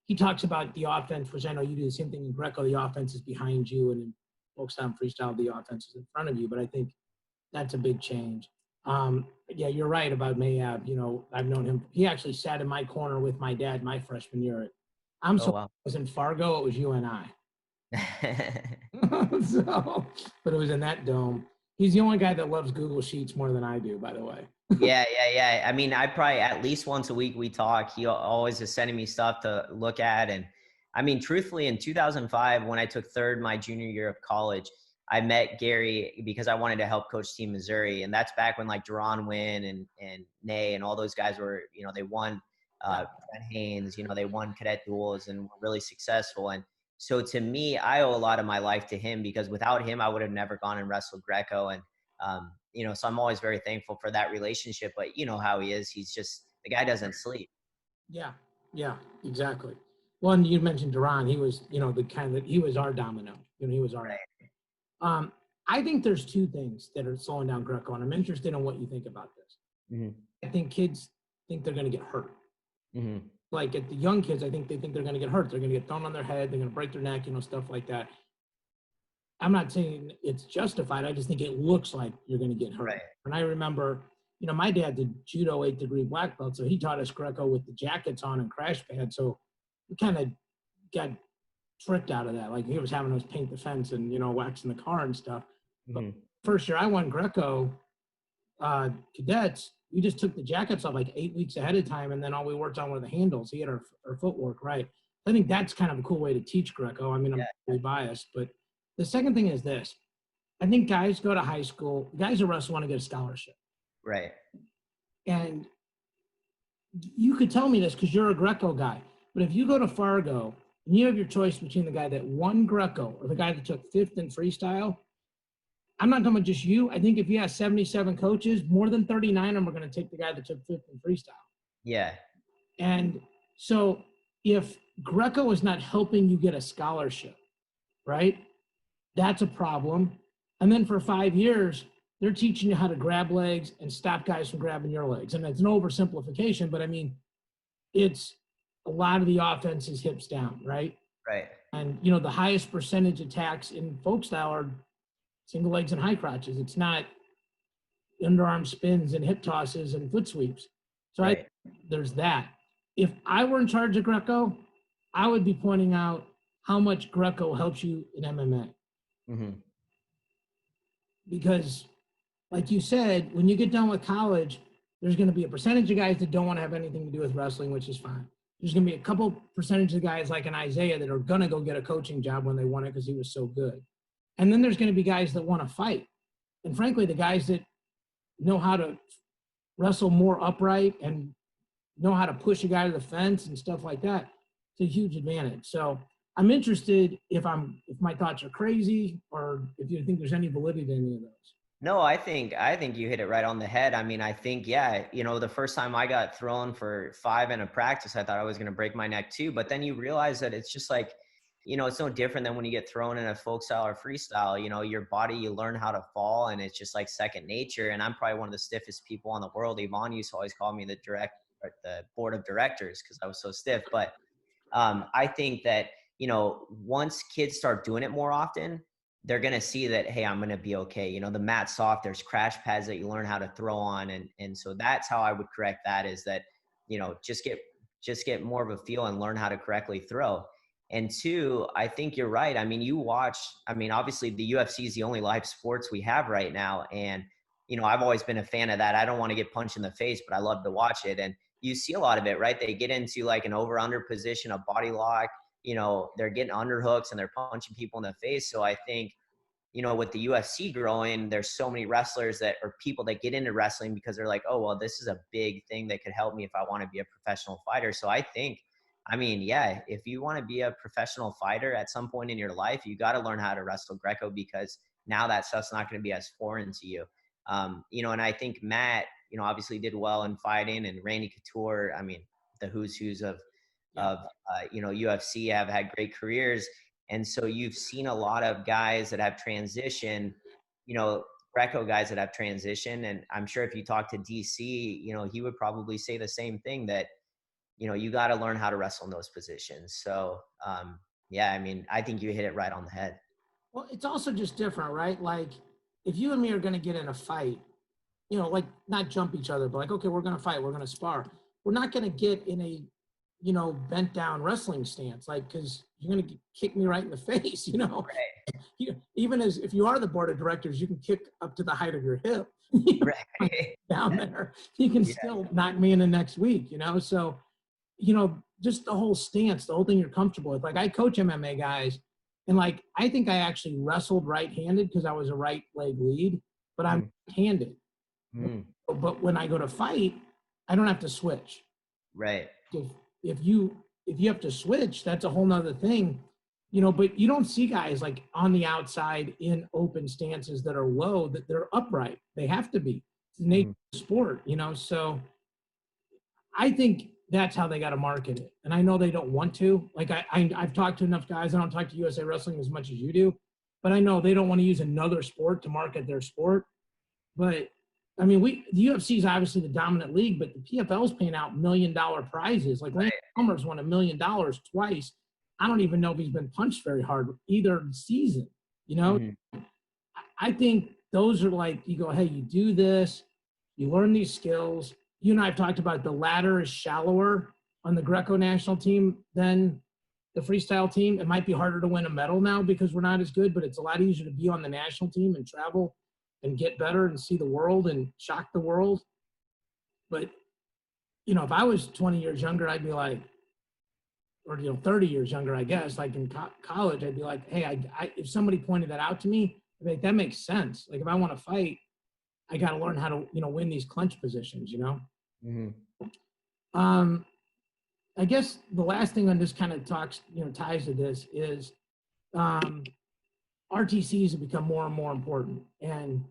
he talks about the offense, which I know you do the same thing in Greco. The offense is behind you, and in folk style and freestyle, the offense is in front of you. But I think that's a big change. Yeah, you're right about Mayab. I've known him. He actually sat in my corner with my dad my freshman year. I was in Fargo. It was UNI. But it was in that dome. He's the only guy that loves Google Sheets more than I do, by the way. Yeah. I mean, I probably at least once a week we talk. He always is sending me stuff to look at. And I mean, truthfully, in 2005, when I took third my junior year of college, I met Gary because I wanted to help coach Team Missouri. And that's back when like Deron Wynn and Nay and all those guys were, they won Brent Haynes, they won cadet duels and were really successful. And so to me, I owe a lot of my life to him, because without him, I would have never gone and wrestled Greco. And, so I'm always very thankful for that relationship. But you know how he is. He's just, the guy doesn't sleep. Yeah, exactly. Well, and you mentioned Deron. He was, he was our domino. He was our. Right. I think there's two things that are slowing down Greco, and I'm interested in what you think about this. Mm-hmm. I think kids think they're going to get hurt. Mm-hmm. Like at the young kids, I think they think they're going to get hurt. They're going to get thrown on their head. They're going to break their neck, stuff like that. I'm not saying it's justified. I just think it looks like you're going to get hurt. Right. And I remember, my dad did judo 8th degree black belt, so he taught us Greco with the jackets on and crash pads. So we kind of got tricked out of that. Like he was having us paint the fence and, waxing the car and stuff. Mm-hmm. But first year I won Greco cadets, we just took the jackets off like 8 weeks ahead of time. And then all we worked on were the handles. He had our footwork right. I think that's kind of a cool way to teach Greco. I mean, I'm really biased, but the second thing is this. I think guys go to high school, guys who wrestle want to get a scholarship. Right. And you could tell me this because you're a Greco guy, but if you go to Fargo and you have your choice between the guy that won Greco or the guy that took 5th in freestyle, I'm not talking about just you. I think if you have 77 coaches, more than 39 of them are going to take the guy that took 5th in freestyle. Yeah. And so if Greco is not helping you get a scholarship, right, that's a problem. And then for 5 years, they're teaching you how to grab legs and stop guys from grabbing your legs. And it's an oversimplification, but I mean, it's a lot of the offense is hips down, right? Right. And, the highest percentage attacks in folk style are single legs and high crotches. It's not underarm spins and hip tosses and foot sweeps. So right. There's that. If I were in charge of Greco, I would be pointing out how much Greco helps you in MMA. Mm-hmm. Because, like you said, when you get done with college, there's going to be a percentage of guys that don't want to have anything to do with wrestling, which is fine. There's going to be a couple percentage of guys like an Isaiah that are going to go get a coaching job when they want it because he was so good. And then there's going to be guys that want to fight. and frankly, the guys that know how to wrestle more upright and know how to push a guy to the fence and stuff like that, it's a huge advantage. So I'm interested if my thoughts are crazy or if you think there's any validity to any of those. No, I think you hit it right on the head. I mean, I think, yeah, the first time I got thrown for 5 in a practice, I thought I was going to break my neck too. But then you realize that it's just like, it's no different than when you get thrown in a folk style or freestyle. Your body, you learn how to fall, and it's just like second nature. And I'm probably one of the stiffest people in the world. Yvonne used to always call me the board of directors because I was so stiff. But I think that, once kids start doing it more often, they're going to see that, hey, I'm going to be okay. The mat's soft, there's crash pads that you learn how to throw on. And so that's how I would correct that, is that, just get more of a feel and learn how to correctly throw. And two, I think you're right. I mean, obviously the UFC is the only live sports we have right now. And, I've always been a fan of that. I don't want to get punched in the face, but I love to watch it. And you see a lot of it, right? They get into like an over-under position, a body lock, they're getting underhooks and they're punching people in the face. So I think, with the UFC growing, there's so many wrestlers or people that get into wrestling because they're like, oh, well, this is a big thing that could help me if I want to be a professional fighter. So I think, yeah, if you want to be a professional fighter at some point in your life, you got to learn how to wrestle Greco, because now that stuff's not going to be as foreign to you. And I think Matt, obviously did well in fighting, and Randy Couture, the who's of UFC have had great careers. And so you've seen a lot of guys that have transitioned, Greco guys that have transitioned. And I'm sure if you talk to DC, he would probably say the same thing, that, you got to learn how to wrestle in those positions. So, yeah, I think you hit it right on the head. Well, it's also just different, right? Like if you and me are going to get in a fight, like not jump each other, but like, okay, we're going to fight, we're going to spar. We're not going to get in a, bent down wrestling stance, like, because you're going to kick me right in the face, Right. Even if you are the board of directors, you can kick up to the height of your hip Right. down there. You can still knock me in the next week, So, just the whole stance, the whole thing you're comfortable with. Like I coach MMA guys, and like I think I actually wrestled right-handed because I was a right leg lead, but I'm handed. But when I go to fight, I don't have to switch. Right. If you have to switch, that's a whole nother thing, but you don't see guys like on the outside in open stances that are low, that they're upright. They have to be. It's the nature of the sport, so I think that's how they got to market it. And I know they don't want to. Like I've talked to enough guys. I don't talk to USA Wrestling as much as you do, but I know they don't want to use another sport to market their sport. But the UFC is obviously the dominant league, but the PFL is paying out $1 million prizes. Like Lance Palmer's won $1 million twice. I don't even know if he's been punched very hard either season. I think those are like, you go, hey, you do this, you learn these skills. You and I have talked about the ladder is shallower on the Greco national team than the freestyle team. It might be harder to win a medal now because we're not as good, but it's a lot easier to be on the national team and travel and get better and see the world and shock the world. But, if I was 20 years younger, I'd be like, or, 30 years younger, I guess, like in college, I'd be like, hey, if somebody pointed that out to me, I'd be like, that makes sense. Like if I want to fight, I got to learn how to, win these clinch positions, I guess the last thing on this kind of talks, ties to this is RTCs have become more and more important. And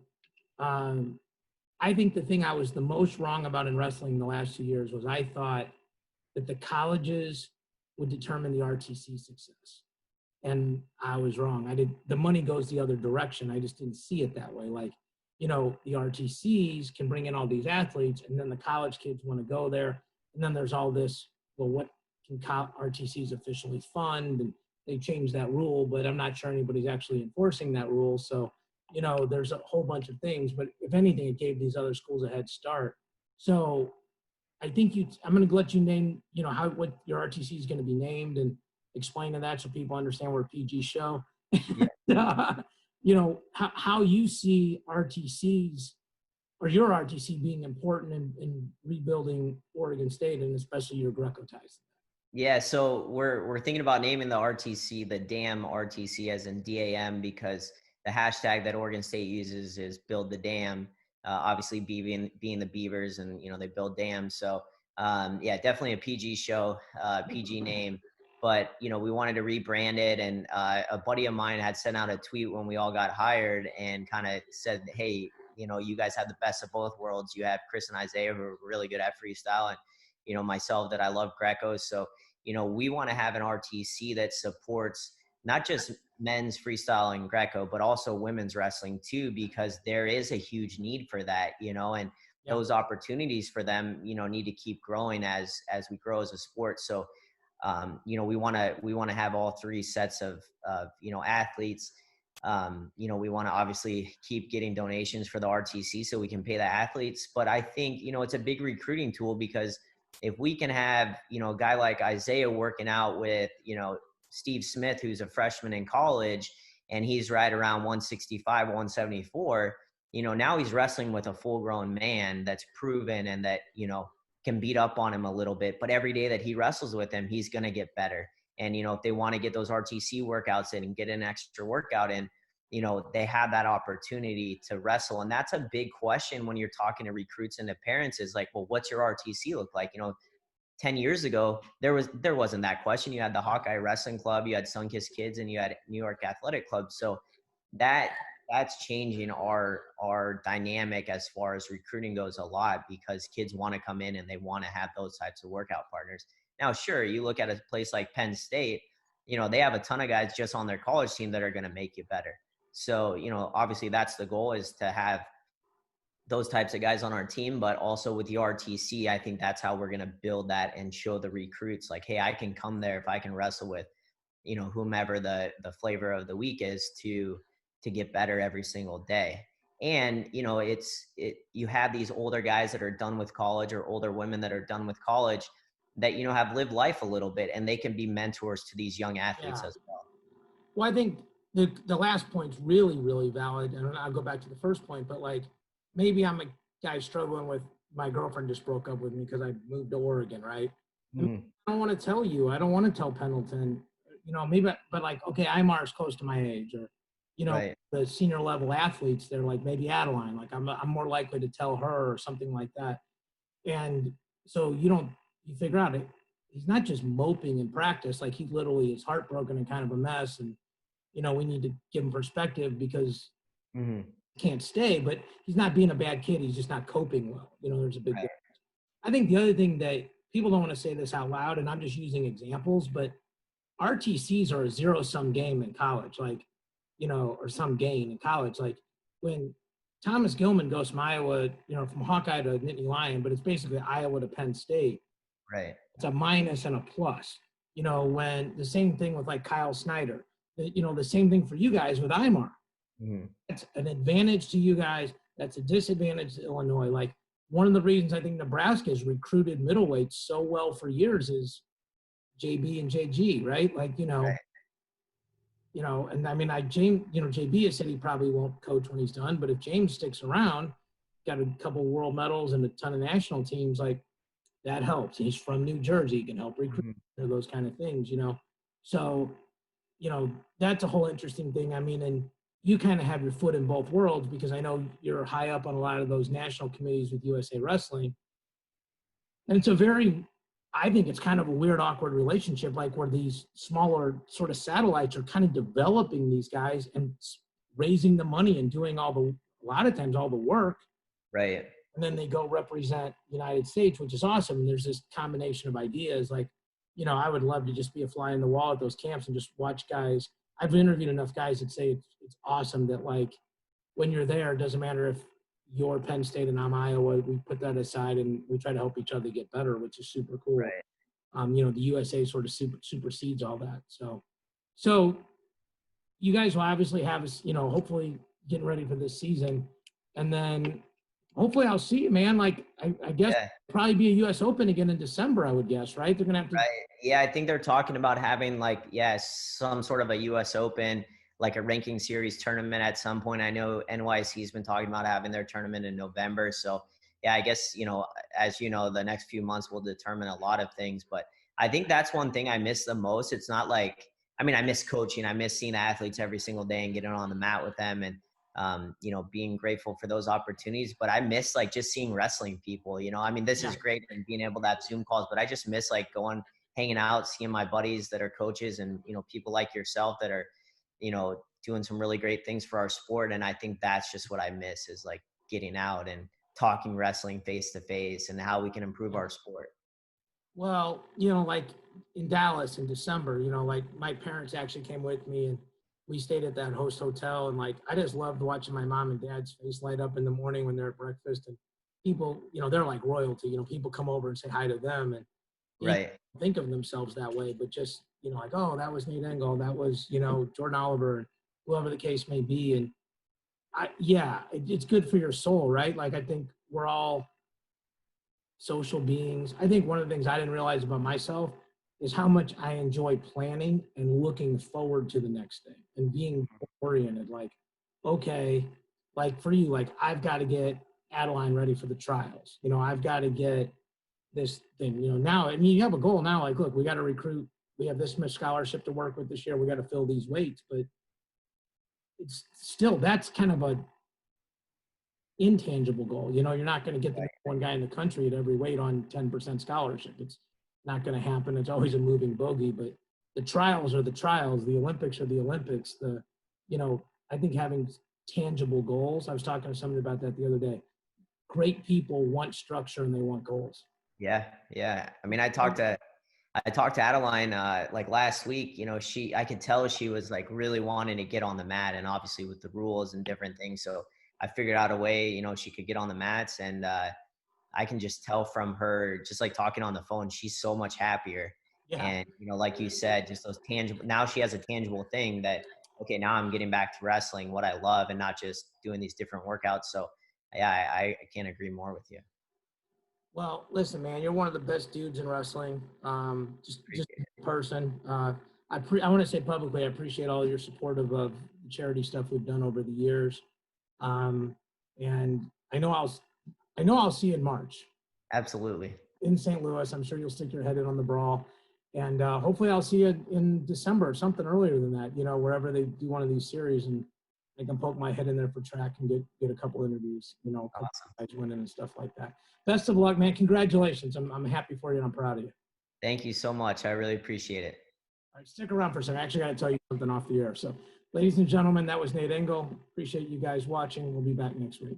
I think the thing I was the most wrong about in wrestling the last 2 years was I thought that the colleges would determine the RTC success. And I was wrong. The money goes the other direction. I just didn't see it that way. Like, the RTCs can bring in all these athletes, and then the college kids want to go there. And then there's all this, well, what can RTCs officially fund? And they changed that rule, but I'm not sure anybody's actually enforcing that rule. So, there's a whole bunch of things, but if anything, it gave these other schools a head start. So I think I'm going to let you name, what your RTC is going to be named and explain to that so people understand we're a PG show. Yeah. How you see RTCs or your RTC being important in rebuilding Oregon State and especially your Greco ties. Yeah, so we're thinking about naming the RTC the DAM RTC, as in DAM, because the hashtag that Oregon State uses is build the dam. Obviously being the Beavers, and they build dams. So yeah, definitely a PG show, PG name. But we wanted to rebrand it, and a buddy of mine had sent out a tweet when we all got hired and kind of said, hey, you guys have the best of both worlds. You have Chris and Isaiah, who are really good at freestyle, and myself, that I love Greco. So we want to have an RTC that supports not just men's freestyle and Greco, but also women's wrestling too, because there is a huge need for that, and those opportunities for them, need to keep growing as we grow as a sport. So, we want to have all three sets of athletes. We want to obviously keep getting donations for the RTC so we can pay the athletes. But I think, it's a big recruiting tool, because if we can have, a guy like Isaiah working out with, Steve Smith, who's a freshman in college, and he's right around 165, 174, now he's wrestling with a full grown man that's proven and that, can beat up on him a little bit, but every day that he wrestles with him, he's going to get better. And, if they want to get those RTC workouts in and get an extra workout in, they have that opportunity to wrestle. And that's a big question when you're talking to recruits and to parents, is like, well, what's your RTC look like? 10 years ago, there wasn't that question. You had the Hawkeye Wrestling Club, you had Sunkist Kids, and you had New York Athletic Club. So that's changing our dynamic as far as recruiting goes a lot, because kids want to come in and they want to have those types of workout partners. Now, sure, you look at a place like Penn State, they have a ton of guys just on their college team that are going to make you better. So, obviously that's the goal, is to have those types of guys on our team. But also with the RTC, I think that's how we're going to build that and show the recruits like, hey, I can come there if I can wrestle with, whomever the flavor of the week is, to get better every single day. And, you have these older guys that are done with college, or older women that are done with college, that, have lived life a little bit, and they can be mentors to these young athletes as well. Well, I think the last point's really, really valid. And I'll go back to the first point, but like, maybe I'm a guy struggling with, my girlfriend just broke up with me because I moved to Oregon, right? Mm-hmm. I don't want to tell you. I don't want to tell Pendleton, maybe, but like, okay, Imar's close to my age, or, right. The senior level athletes, they're like maybe Adeline, like I'm more likely to tell her or something like that. And so you figure out it. He's not just moping in practice. Like, he literally is heartbroken and kind of a mess. And, we need to give him perspective, because he can't stay, but he's not being a bad kid. He's just not coping well. There's a big difference. I think the other thing that people don't want to say this out loud, and I'm just using examples, but RTCs are a zero-sum game in college, like, or some gain in college. Like, when Thomas Gilman goes from Iowa, from Hawkeye to Nittany Lion, but it's basically Iowa to Penn State. Right. It's a minus and a plus. When the same thing with like Kyle Snyder, the same thing for you guys with Imar. Mm-hmm. That's an advantage to you guys. That's a disadvantage to Illinois. Like, one of the reasons I think Nebraska has recruited middleweights so well for years is JB and JG, right? Like, right. And I mean, James, JB has said he probably won't coach when he's done, but if James sticks around, got a couple of world medals and a ton of national teams, like, that helps. He's from New Jersey. He can help recruit, those kind of things, So, that's a whole interesting thing. I mean, and you kind of have your foot in both worlds, because I know you're high up on a lot of those national committees with USA Wrestling. And it's I think it's kind of a weird, awkward relationship, like, where these smaller sort of satellites are kind of developing these guys and raising the money and doing a lot of times all the work. Right. And then they go represent the United States, which is awesome. And there's this combination of ideas. Like, I would love to just be a fly in the wall at those camps and just watch guys. I've interviewed enough guys that say it's awesome that, like, when you're there, it doesn't matter if you're Penn State and I'm Iowa, we put that aside and we try to help each other get better, which is super cool. Right. The USA sort of supersedes all that. So you guys will obviously have us, hopefully getting ready for this season. And then hopefully I'll see you, man. Like, I guess probably be a US Open again in December, I would guess, right? They're going to have to. Right. Yeah, I think they're talking about having, like, some sort of a US Open, like a ranking series tournament at some point. I know NYC's been talking about having their tournament in November. So, yeah, I guess, as the next few months will determine a lot of things. But I think that's one thing I miss the most. It's not like, I mean, I miss coaching. I miss seeing athletes every single day and getting on the mat with them and, you know, being grateful for those opportunities. But I miss like just seeing wrestling people, you know, I mean, this Yeah. is great and being able to have Zoom calls, but I just miss like going, hanging out, seeing my buddies that are coaches and, you know, people like yourself that are, you know, doing some really great things for our sport. And I think that's just what I miss is like getting out and talking wrestling face to face and how we can improve our sport. Well, you know, like in Dallas in December, you know, like my parents actually came with me and we stayed at that host hotel. And like, I just loved watching my mom and dad's face light up in the morning when they're at breakfast. And people, you know, they're like royalty. You know, people come over and say hi to them and they don't Right. think of themselves that way, but just, you know, like, oh, that was Nate Engel. That was, you know, Jordan Oliver, whoever the case may be. And yeah, it's good for your soul, right? Like, I think we're all social beings. I think one of the things I didn't realize about myself is how much I enjoy planning and looking forward to the next thing and being oriented. Like, okay, like for you, like I've got to get Adeline ready for the trials. You know, I've got to get this thing. You know, now I mean you have a goal now. Like, look, we got to recruit. We have this much scholarship to work with this year. We got to fill these weights, but it's still that's kind of a intangible goal. You know, you're not going to get the one guy in the country at every weight on 10% scholarship. It's not going to happen. It's always a moving bogey, but the trials are the trials. The Olympics are the Olympics. You know, I think having tangible goals, I was talking to somebody about that the other day. Great people want structure and they want goals. Yeah. Yeah. I mean, I talked to Adeline like last week. You know, I could tell she was like really wanting to get on the mat, and obviously with the rules and different things. So I figured out a way, you know, she could get on the mats, and I can just tell from her, just like talking on the phone, she's so much happier. Yeah. And you know, like you said, just those tangible. Now she has a tangible thing that okay, now I'm getting back to wrestling, what I love, and not just doing these different workouts. So yeah, I can't agree more with you. Well, listen, man, you're one of the best dudes in wrestling. Just Appreciate a person. I want to say publicly, I appreciate all your support of the charity stuff we've done over the years. And I know I'll see you in March Absolutely. in St. Louis. I'm sure you'll stick your head in on the brawl, and hopefully I'll see you in December or something earlier than that. You know, wherever they do one of these series, and I can poke my head in there for track and get a couple interviews. You know, a couple Awesome. guys winning and stuff like that. Best of luck, man. Congratulations. I'm happy for you and I'm proud of you. Thank you so much. I really appreciate it. All right, stick around for a second. I actually got to tell you something off the air. So, ladies and gentlemen, that was Nate Engel. Appreciate you guys watching. We'll be back next week.